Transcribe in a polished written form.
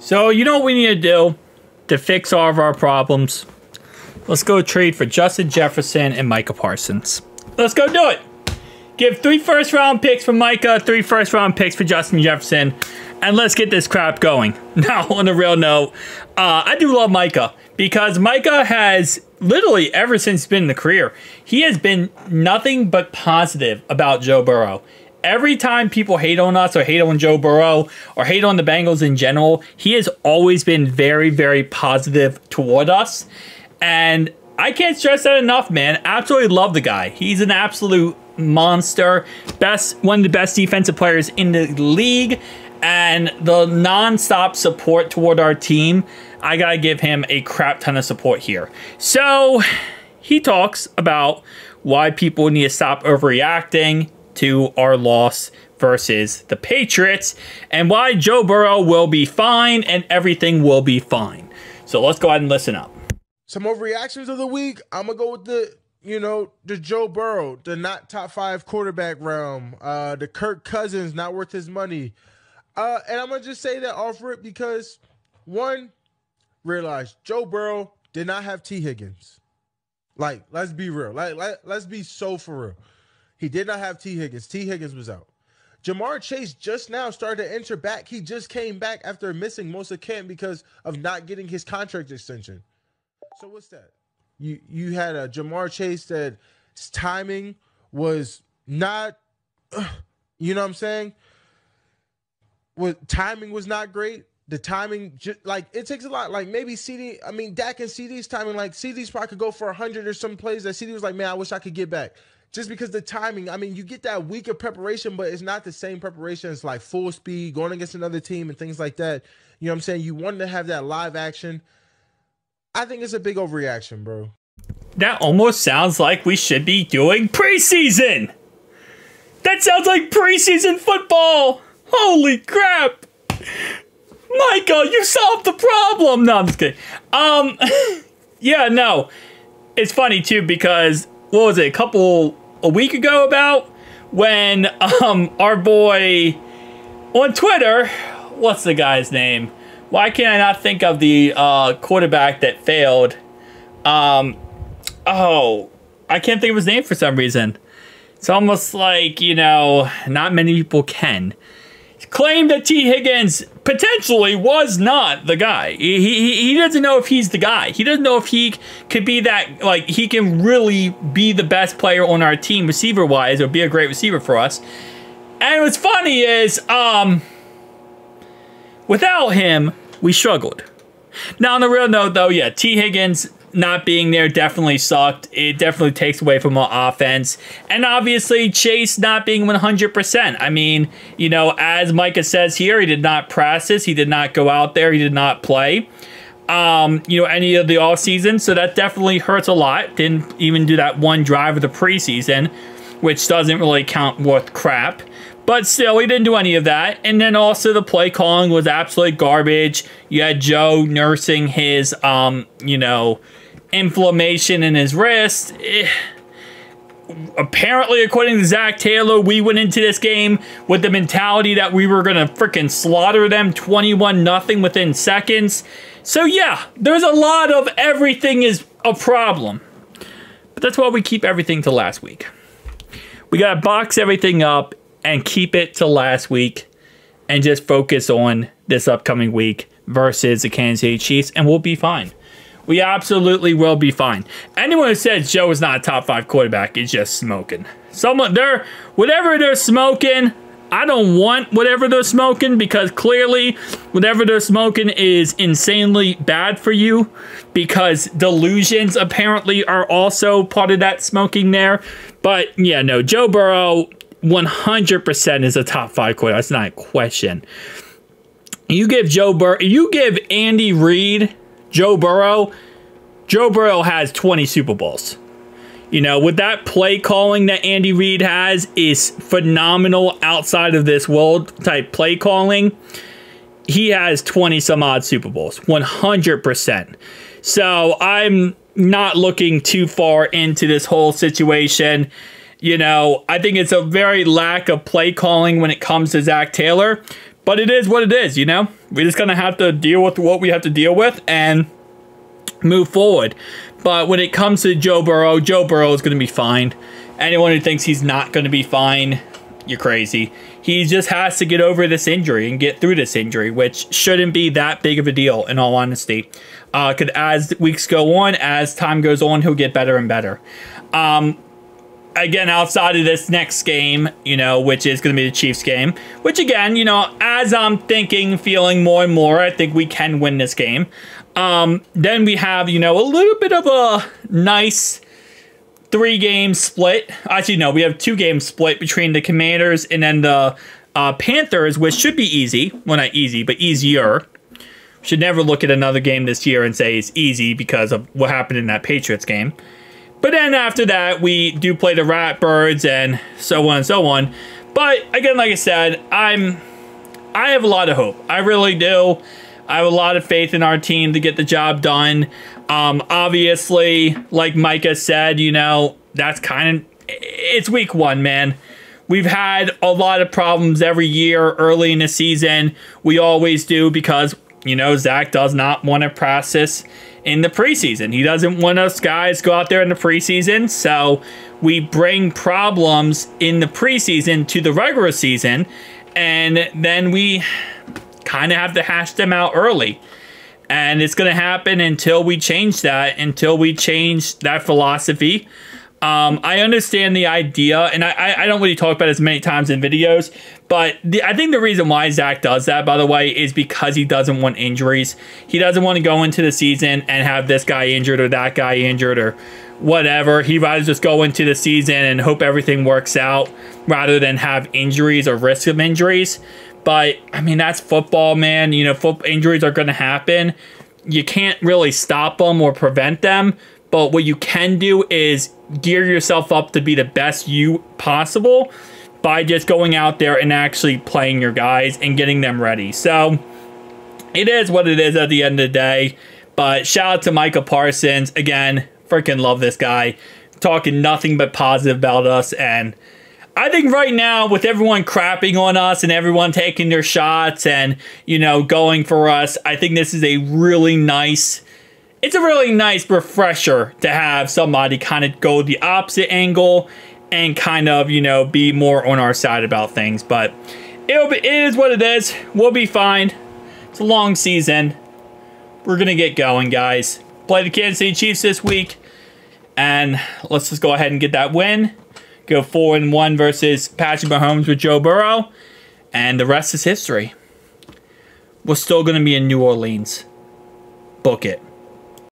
So you know what we need to do to fix all of our problems? Let's go trade for Justin Jefferson and Micah Parsons. Let's go do it. Give 3 first-round picks for Micah, 3 first-round picks for Justin Jefferson, and let's get this crap going. Now, on a real note, I do love Micah because Micah has literally, ever since he's been in the career, he has been nothing but positive about Joe Burrow. Every time people hate on us or hate on Joe Burrow or hate on the Bengals in general, he has always been very, very positive toward us. And I can't stress that enough, man. Absolutely love the guy. He's an absolute monster. One of the best defensive players in the league. And the non-stop support toward our team, I gotta give him a crap ton of support here. So he talks about why people need to stop overreacting to our loss versus the Patriots, and why Joe Burrow will be fine and everything will be fine. So let's go ahead and listen up. Some overreactions of the week. I'm gonna go with the Joe Burrow, the not top 5 quarterback realm, the Kirk Cousins not worth his money, and I'm gonna just say that off rip because one, realize Joe Burrow did not have T. Higgins. Like, let's be real. Let's be so for real. He did not have T. Higgins. T. Higgins was out. Jamar Chase just now started to enter back. He just came back after missing most of camp because of not getting his contract extension. So what's that? You had a Jamar Chase that his timing was not, you know what I'm saying? Timing was not great. The timing, it takes a lot. Like, maybe Dak and CD's timing, like, CD's probably could go for 100 or some plays that CD was like, man, I wish I could get back. Just because the timing, you get that week of preparation, but it's not the same preparation as, like, full speed, going against another team and things like that. You know what I'm saying? You want to have that live action. I think it's a big overreaction, bro. That almost sounds like we should be doing preseason. That sounds like preseason football. Holy crap. Micah, you solved the problem. No, I'm just kidding. Yeah, no. It's funny, too, because, what was it, a week ago about when our boy on Twitter, what's the guy's name? Why can't I not think of the quarterback that failed? I can't think of his name for some reason. It's almost like, not many people can. Claimed that T. Higgins potentially was not the guy. He doesn't know if he's the guy. He doesn't know if he could be that, like, he can really be the best player on our team receiver-wise or be a great receiver for us. And what's funny is, without him, we struggled. Now, on the real note, though, yeah, T. Higgins not being there definitely sucked. It definitely takes away from our offense. And obviously, Chase not being 100%. As Micah says here, he did not practice. He did not go out there. He did not play, any of the offseason. So that definitely hurts a lot. Didn't even do that one drive of the preseason, which doesn't really count worth crap. But still, he didn't do any of that. And then also the play calling was absolute garbage. You had Joe nursing his, inflammation in his wrist. Apparently, according to Zach Taylor, we went into this game with the mentality that we were going to freaking slaughter them 21-0 within seconds. So yeah, there's a lot of everything is a problem. But that's why we keep everything to last week. We got to box everything up and keep it to last week and just focus on this upcoming week versus the Kansas City Chiefs, and we'll be fine. We absolutely will be fine. Anyone who says Joe is not a top 5 quarterback is just smoking. Whatever they're smoking, I don't want whatever they're smoking, because clearly whatever they're smoking is insanely bad for you, because delusions apparently are also part of that smoking there. But yeah, no, Joe Burrow 100% is a top 5 quarterback. That's not a question. You give Andy Reid Joe Burrow has 20 Super Bowls. With that play calling that Andy Reid has is phenomenal outside of this world type play calling. He has 20 some odd Super Bowls, 100%. So I'm not looking too far into this whole situation. I think it's a very lack of play calling when it comes to Zach Taylor. But it is what it is, we're just going to have to deal with what we have to deal with and move forward. But when it comes to Joe Burrow is going to be fine. Anyone who thinks he's not going to be fine, you're crazy. He just has to get over this injury and get through this injury, which shouldn't be that big of a deal, in all honesty. Because as weeks go on, as time goes on, he'll get better and better. Again, outside of this next game, you know, which is going to be the Chiefs game, which again, you know, as I'm feeling more and more, I think we can win this game. Then we have, you know, a little bit of a nice 3-game split. Actually, no, we have 2-game split between the Commanders and then the Panthers, which should be easy. Well, not easy, but easier. Should never look at another game this year and say it's easy because of what happened in that Patriots game. But then after that, we do play the Ratbirds and so on and so on. But again, like I said, I have a lot of hope. I really do. I have a lot of faith in our team to get the job done. Obviously, like Micah said, you know, that's it's week 1, man. We've had a lot of problems every year early in the season. We always do because, you know, Zach does not want to practice in the preseason. He doesn't want us guys to go out there in the preseason. So we bring problems in the preseason to the regular season. And then we kind of have to hash them out early. And it's going to happen until we change that, until we change that philosophy. I understand the idea, and I don't really talk about it as many times in videos, but I think the reason why Zach does that, by the way, is because he doesn't want injuries. He doesn't want to go into the season and have this guy injured or that guy injured or whatever. He'd rather just go into the season and hope everything works out rather than have injuries or risk of injuries. But, I mean, that's football, man. You know, injuries are going to happen. You can't really stop them or prevent them. But what you can do is gear yourself up to be the best you possible by just going out there and actually playing your guys and getting them ready. So, it is what it is at the end of the day. But shout out to Micah Parsons. Again, freaking love this guy. Talking nothing but positive about us. And I think right now, with everyone crapping on us and everyone taking their shots and, you know, going for us, I think this is a really nice... It's a really nice refresher to have somebody kind of go the opposite angle and kind of, you know, be more on our side about things. But it is what it is. We'll be fine. It's a long season. We're going to get going, guys. Play the Kansas City Chiefs this week. And let's just go ahead and get that win. Go 4-1 versus Patrick Mahomes with Joe Burrow. And the rest is history. We're still going to be in New Orleans. Book it.